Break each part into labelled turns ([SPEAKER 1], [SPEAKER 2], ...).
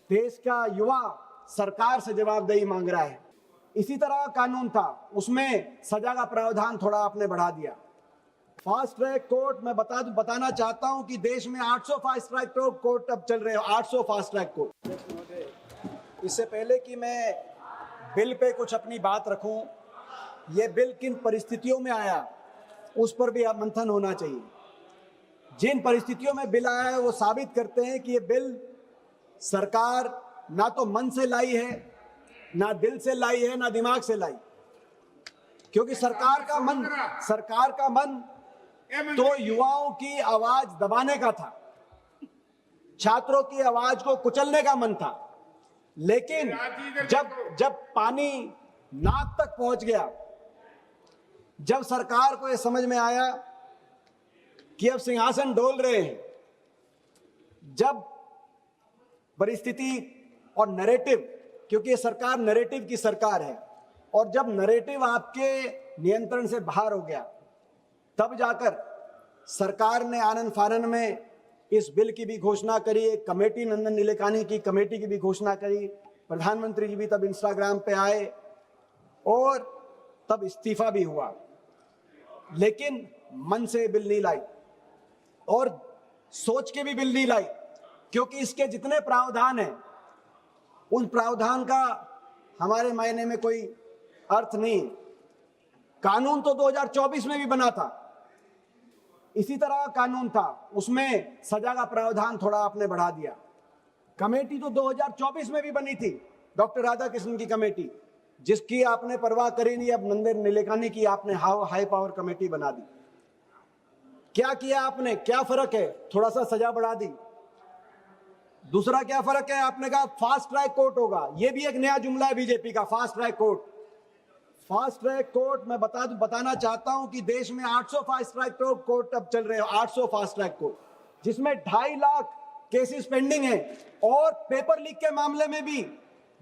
[SPEAKER 1] देश का युवा सरकार से जवाबदेही मांग रहा है। इसी तरह कानून था, उसमें सजा का प्रावधान थोड़ा आपने बढ़ा दिया। फास्ट ट्रैक कोर्ट मैं बताना चाहता हूं कि देश में 800 फास्ट ट्रैक कोर्ट अब चल रहे हैं, 800 फास्ट ट्रैक कोर्ट। इससे पहले कि मैं बिल पे कुछ अपनी बात रखूं, ये बिल किन परिस्थितियों में आया उस पर भी मंथन होना चाहिए। जिन परिस्थितियों में बिल आया है वो साबित करते हैं कि ये बिल सरकार ना तो मन से लाई है, ना दिल से लाई है, ना दिमाग से लाई। क्योंकि सरकार का मन तो युवाओं की आवाज दबाने का था, छात्रों की आवाज को कुचलने का मन था। लेकिन जब पानी नाक तक पहुंच गया, जब सरकार को यह समझ में आया कि अब सिंहासन डोल रहे हैं, जब परिस्थिति और नैरेटिव, क्योंकि ये सरकार नैरेटिव की सरकार है, और जब नैरेटिव आपके नियंत्रण से बाहर हो गया, तब जाकर सरकार ने आनन फानन में इस बिल की भी घोषणा करी, एक कमेटी, नंदन नीलेकानी की कमेटी की भी घोषणा करी। प्रधानमंत्री जी भी तब इंस्टाग्राम पे आए और तब इस्तीफा भी हुआ। लेकिन मन से बिल नहीं लाई और सोच के भी बिल नहीं लाई, क्योंकि इसके जितने प्रावधान हैं उन प्रावधान का हमारे मायने में कोई अर्थ नहीं। कानून तो 2024 में भी बना था, इसी तरह कानून था, उसमें सजा का प्रावधान थोड़ा आपने बढ़ा दिया। कमेटी तो 2024 में भी बनी थी, डॉक्टर राधाकृष्णन की कमेटी, जिसकी आपने परवाह करी नहीं। अब नंदन नीलेकानी की आपने हाई पावर कमेटी बना दी। क्या किया आपने? क्या फर्क है? थोड़ा सा सजा बढ़ा दी। दूसरा क्या फर्क है? आपने कहा फास्ट ट्रैक कोर्ट होगा। यह भी एक नया जुमला है बीजेपी का, fast track court. Fast track court मैं बताना चाहता हूं कि देश में 800 फास्ट ट्रैक कोर्ट अब चल रहे हैं, 800 फास्ट ट्रैक कोर्ट, जिसमें 2.5 लाख केसेस पेंडिंग है। और पेपर लीक के मामले में भी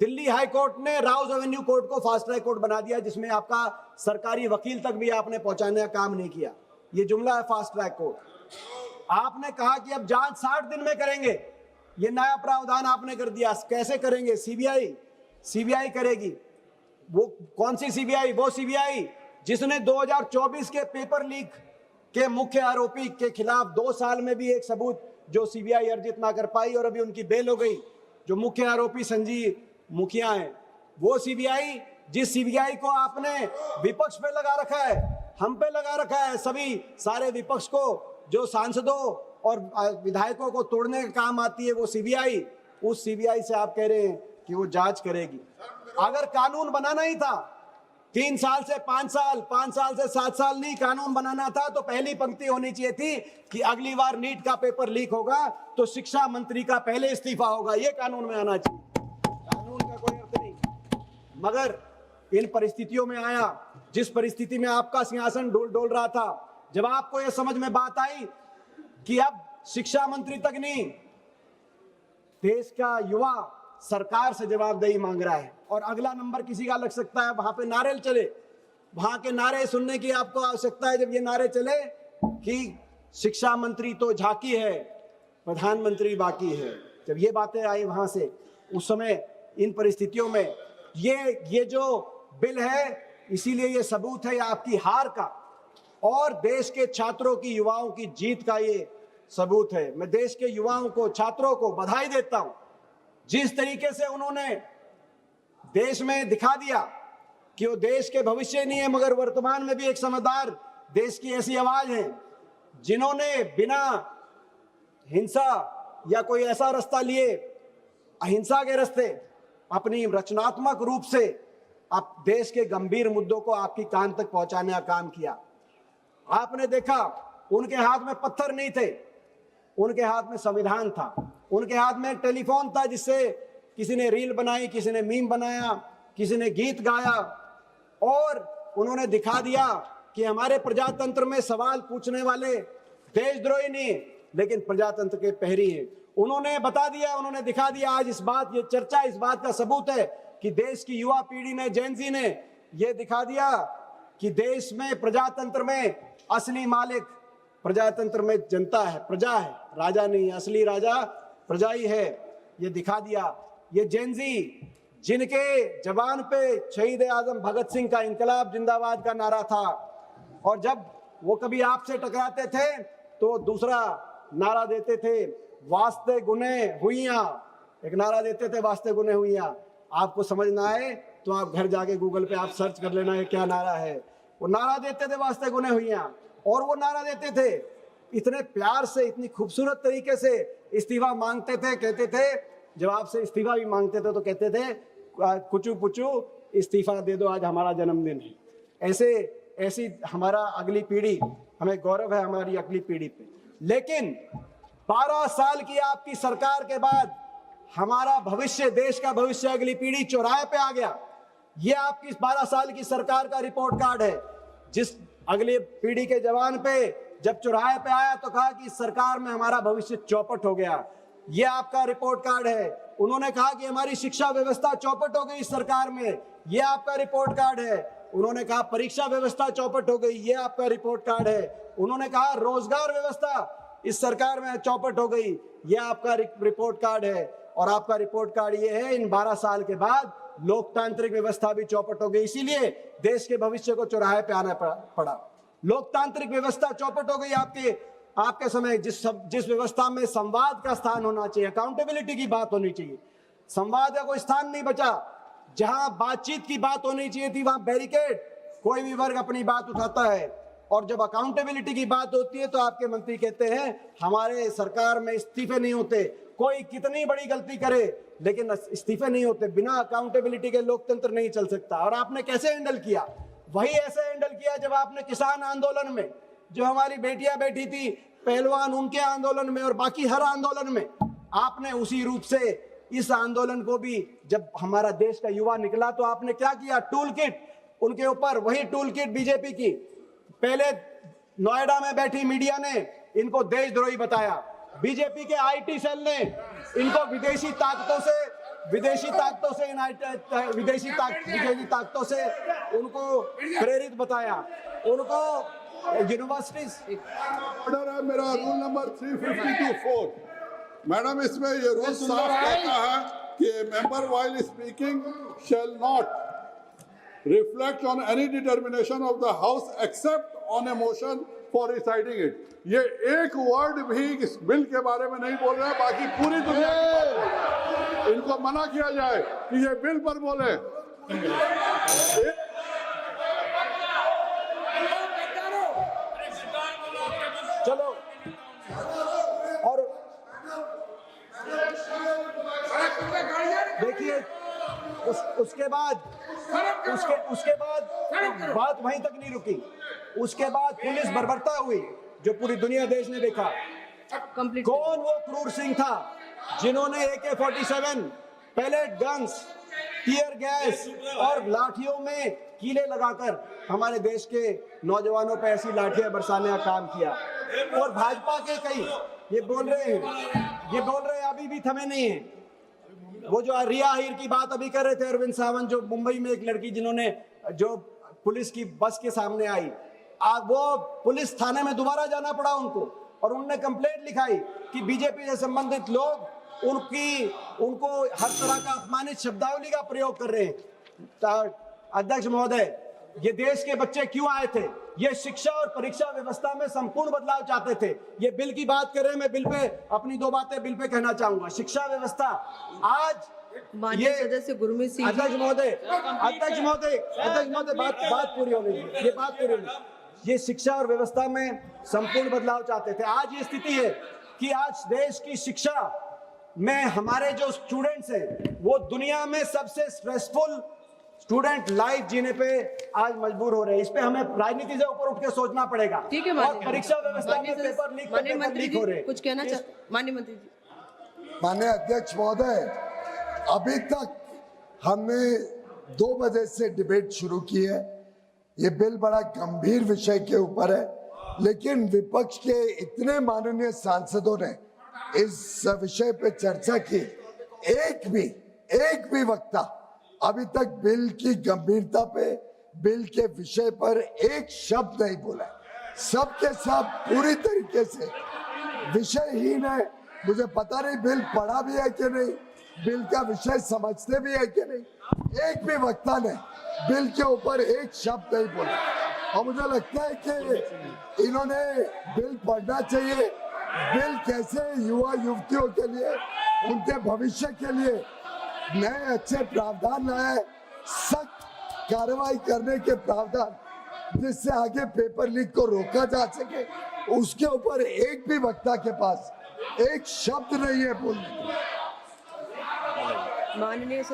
[SPEAKER 1] दिल्ली हाई कोर्ट ने राउज एवेन्यू कोर्ट को फास्ट ट्रैक कोर्ट बना दिया, जिसमें आपका सरकारी वकील तक भी आपने पहुंचाने का काम नहीं किया। ये जुमला है फास्ट ट्रैक कोर्ट। आपने कहा कि अब जांच 60 दिन में करेंगे, ये नया प्रावधान आपने कर दिया। कैसे करेंगे? सीबीआई करेगी। वो कौन सी सीबीआई? वो सीबीआई जिसने 2024 के पेपर लीक के मुख्य आरोपी के खिलाफ 2 साल में भी एक सबूत जो सीबीआई अर्जित ना कर पाई और अभी उनकी बेल हो गई। जो मुख्य आरोपी संजीव मुखिया हैं, वो सीबीआई, जिस सीबीआई को आपने विपक्ष पे लगा रखा है, हम पे लगा रखा है, सभी सारे विपक्ष को, जो सांसदों और विधायकों को तोड़ने का काम आती है, वो सीबीआई, उस सीबीआई से आप कह रहे हैं कि वो जांच करेगी। अगर कानून बनाना ही था 3 साल से 5 साल, 5 साल से 7 साल नहीं, कानून बनाना था तो पहली पंक्ति होनी चाहिए थी कि अगली बार नीट का पेपर लीक होगा तो शिक्षा मंत्री का पहले इस्तीफा होगा। ये कानून में आना चाहिए, कानून का कोई अर्थ नहीं। मगर इन परिस्थितियों में आया, जिस परिस्थिति में आपका सिंहासन डोल रहा था, जब आपको यह समझ में बात आई कि अब शिक्षा मंत्री तक नहीं, देश का युवा सरकार से जवाबदेही मांग रहा है, और अगला नंबर किसी का लग सकता है, वहां पे नारे चले, वहां के नारे सुनने की आपको आवश्यकता है। जब ये नारे चले कि शिक्षा मंत्री तो झांकी है, प्रधानमंत्री बाकी है, जब ये बातें आई वहां से, उस समय इन परिस्थितियों में ये जो बिल है, इसीलिए ये सबूत है आपकी हार का और देश के छात्रों की, युवाओं की जीत का ये सबूत है। मैं देश के युवाओं को, छात्रों को बधाई देता हूं, जिस तरीके से उन्होंने देश में दिखा दिया कि वो देश के भविष्य नहीं है, मगर वर्तमान में भी एक समझदार देश की ऐसी आवाज है जिन्होंने बिना हिंसा या कोई ऐसा रास्ता लिए, अहिंसा के रास्ते, अपनी रचनात्मक रूप से आप देश के गंभीर मुद्दों को आपकी कान तक पहुंचाने का काम किया। आपने देखा उनके हाथ में पत्थर नहीं थे, उनके हाथ में संविधान था, उनके हाथ में टेलीफोन था जिससे किसी ने रील बनाई, किसी ने मीम बनाया, किसी ने गीत गाया, और उन्होंने दिखा दिया कि हमारे प्रजातंत्र में सवाल पूछने वाले देशद्रोही नहीं लेकिन प्रजातंत्र के प्रहरी हैं। उन्होंने बता दिया, उन्होंने दिखा दिया। आज ये चर्चा इस बात का सबूत है कि देश की युवा पीढ़ी ने, जेन जी ने यह दिखा दिया कि देश में, प्रजातंत्र में असली मालिक, प्रजातंत्र में जनता है, प्रजा है, राजा नहीं। असली राजा प्रजा ही है। ये दिखा दिया। ये जेनजी जिनके जबान पे शहीद आजम भगत सिंह का इनकलाब जिंदाबाद का नारा था, और जब वो कभी आपसे टकराते थे तो दूसरा नारा देते थे, वास्ते गुने हुइयां, एक नारा देते थे, वास्ते गुने हुइयां। आपको समझ ना आए तो आप घर जाके गूगल पे आप सर्च कर लेना ये क्या नारा है। वो नारा देते थे वास्ते गुने हुइयां, और वो नारा देते थे इतने प्यार से, इतनी खूबसूरत तरीके से इस्तीफा मांगते थे। कहते थे जब आपसे इस्तीफा भी मांगते थे तो कहते थे कुचू पुचू इस्तीफा दे दो, आज हमारा जन्मदिन है। ऐसी हमारा अगली पीढ़ी, हमें गौरव है हमारी अगली पीढ़ी पे। लेकिन 12 साल की आपकी सरकार के बाद हमारा भविष्य, देश का भविष्य, अगली पीढ़ी चौराहे पे आ गया। ये आपकी 12 साल की सरकार का रिपोर्ट कार्ड है। जिस अगली पीढ़ी के जवान पे जब चौराहे पे आया तो कहा कि इस सरकार में हमारा भविष्य चौपट हो गया। ये आपका रिपोर्ट कार्ड है। उन्होंने कहा कि हमारी शिक्षा व्यवस्था चौपट हो गई इस सरकार में, ये आपका रिपोर्ट कार्ड है। उन्होंने कहा परीक्षा व्यवस्था चौपट हो गई, ये आपका रिपोर्ट कार्ड है। उन्होंने कहा रोजगार व्यवस्था इस सरकार में चौपट हो गई, ये आपका रिपोर्ट कार्ड है। और आपका रिपोर्ट कार्ड ये है, इन 12 साल के बाद लोकतांत्रिक व्यवस्था भी चौपट हो गई, इसीलिए देश के भविष्य को चौराहे पे आना पड़ा। लोकतांत्रिक व्यवस्था चौपट हो गई आपके समय। जिस व्यवस्था में संवाद का स्थान होना चाहिए, अकाउंटेबिलिटी की बात होनी चाहिए, संवाद का कोई स्थान नहीं बचा। जहां बातचीत की बात होनी चाहिए थी वहां बैरिकेड, कोई भी वर्ग अपनी बात उठाता है। और जब अकाउंटेबिलिटी की बात होती है तो आपके मंत्री कहते हैं हमारे सरकार में इस्तीफे नहीं होते। कोई कितनी बड़ी गलती करे लेकिन इस्तीफे नहीं होते। बिना अकाउंटेबिलिटी के लोकतंत्र नहीं चल सकता। और आपने कैसे हैंडल किया? वही ऐसे हैंडल किया जब आपने किसान आंदोलन में, जो हमारी बेटियां बैठी थी पहलवान, उनके आंदोलन में और बाकी हर आंदोलन में आपने उसी रूप से इस आंदोलन को भी, जब हमारा देश का युवा निकला तो आपने क्या किया? टूल किट उनके ऊपर, वही टूल किट बीजेपी की। पहले नोएडा में बैठी मीडिया ने इनको देशद्रोही बताया, बीजेपी के आईटी सेल ने इनको विदेशी ताकतों से उनको प्रेरित बताया, उनको यूनिवर्सिटीज।
[SPEAKER 2] ऑर्डर है मेरा रूल नंबर 352(4). मैडम, इसमें ये रूल साफ कहता है कि member while speaking shall not reflect on any determination of the house except on A motion for residing it. ये एक वर्ड भी इस बिल के बारे में नहीं बोल रहा है, बाकी पूरी दुनिया इनको मना किया जाए कि ये बिल पर बोले।
[SPEAKER 1] चलो, और देखिए उसके बाद बात वहीं तक नहीं रुकी। उसके बाद पुलिस बर्बरता हुई जो पूरी दुनिया देश ने देखा। कौन वो क्रूर सिंह था जिन्होंने AK-47, palette guns, tear gas और लाठियों में कीले लगाकर हमारे देश के नौजवानों पर ऐसी लाठियां बरसाने का काम किया। और भाजपा के कई ये बोल रहे हैं अभी भी थमे नहीं है। वो जो रिया हीर की बात अभी कर रहे थे अरविंद सावंत, जो मुंबई में एक लड़की जिन्होंने, जो पुलिस की बस के सामने आई, वो पुलिस थाने में दोबारा जाना पड़ा उनको, और उन्होंने कंप्लेंट लिखाई कि बीजेपी से संबंधित लोग उनको हर तरह का अपमानित शब्दावली का प्रयोग कर रहे हैं। अध्यक्ष महोदय, ये देश के बच्चे क्यों आए थे? ये शिक्षा और परीक्षा व्यवस्था में संपूर्ण बदलाव चाहते थे। ये बिल की बात कर रहे हैं, मैं बिल पे अपनी 2 बातें बिल पे कहना चाहूंगा। शिक्षा व्यवस्था आज ये
[SPEAKER 3] सदस्य गुरमीत सिंह,
[SPEAKER 1] अध्यक्ष महोदय बात पूरी होने दीजिए, ये बात पूरी होनी। ये शिक्षा और व्यवस्था में संपूर्ण बदलाव चाहते थे। आज ये स्थिति है कि आज देश की शिक्षा में हमारे जो स्टूडेंट्स हैं वो दुनिया में सबसे स्ट्रेसफुल स्टूडेंट लाइफ जीने पे आज मजबूर हो रहे हैं। इस पे हमें राजनीति से ऊपर उठ के सोचना पड़ेगा।
[SPEAKER 3] ठीक है,
[SPEAKER 1] और परीक्षा व्यवस्था में पेपर लीक हो रहे हैं।
[SPEAKER 3] कुछ कहना चाहते माननीय मंत्री जी?
[SPEAKER 4] माननीय अध्यक्ष महोदय, अभी तक हमने 2 बजे से डिबेट शुरू की है। ये बिल बड़ा गंभीर विषय के ऊपर है, लेकिन विपक्ष के इतने माननीय सांसदों ने इस विषय पे चर्चा की, एक भी वक्ता अभी तक बिल की गंभीरता पे, बिल के विषय पर एक शब्द नहीं बोला। सबके सब पूरी तरीके से विषयहीन है। मुझे पता नहीं बिल पढ़ा भी है कि नहीं, बिल का विषय समझते भी है कि नहीं। एक भी वक्ता ने बिल के ऊपर एक शब्द नहीं बोला और मुझे लगता है कि इन्होंने बिल पढ़ना चाहिए। बिल कैसे युवा युवतियों के लिए, उनके भविष्य के लिए नए अच्छे प्रावधान लाए, सख्त कार्रवाई करने के प्रावधान, जिससे आगे पेपर लीक को रोका जा सके। उसके ऊपर एक भी वक्ता के पास एक शब्द नहीं है बोलने के।
[SPEAKER 3] माननीय सदस्य